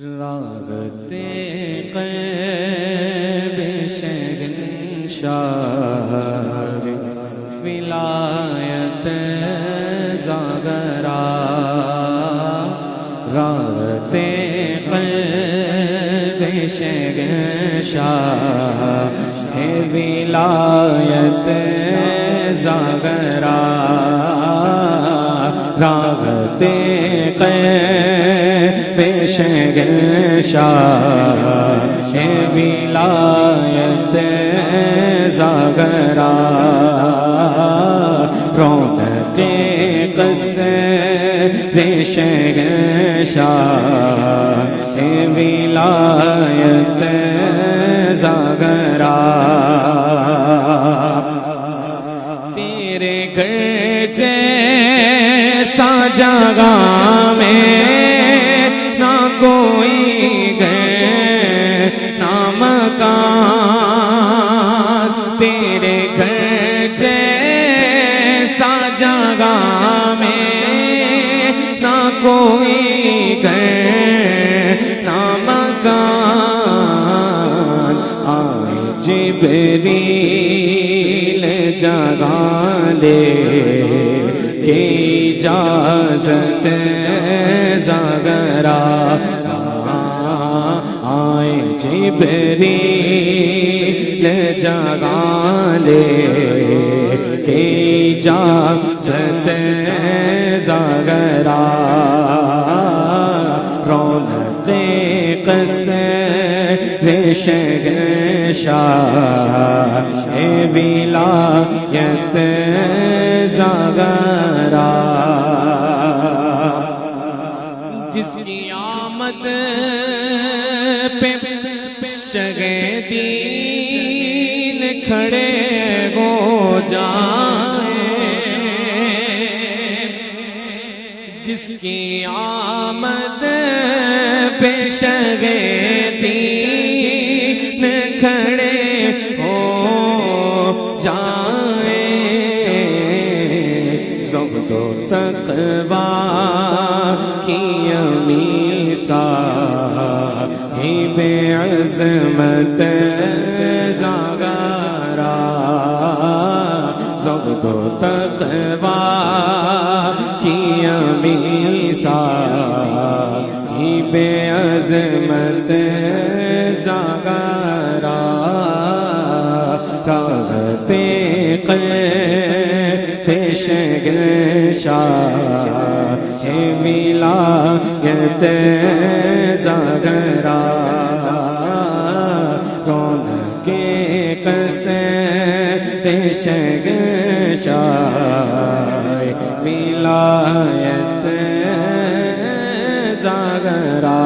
راغتے قلب شہنشاہ ولایت زاغرا، راغتے قلب شہنشاہ ولایت زاغرا، راغتے قلب شہنشاہ ولایت زاغرا، رونق قصر شہنشاہ ولایت زاغرا، تیرے گھر جیسا جگہ میں نہ کوئی گھر نہ مکان، تیرے گھر جیسا جگہ میں نہ کوئی گھر نہ مکان، آئے جبریل جگہ لے کے اجازت زاغرا، آئے جبریل جگہ لے کے اجازت زاغرا، رونق قصر شہنشاہ ولایت زاغرا، جس کی آمد پہ شہیدین کھڑے ہو جائیں، جس کی آمد پہ شہیدین کھڑے ہو جائیں، زہد و تقویٰ کی صاحب عظمت زاغرا، زہد و تقویٰ کی صاحب عظمت زاغرا، راغتے قلب شہنشاہ ولایت زاغرا، رونق قصر شہنشاہ ولایت زاغرا۔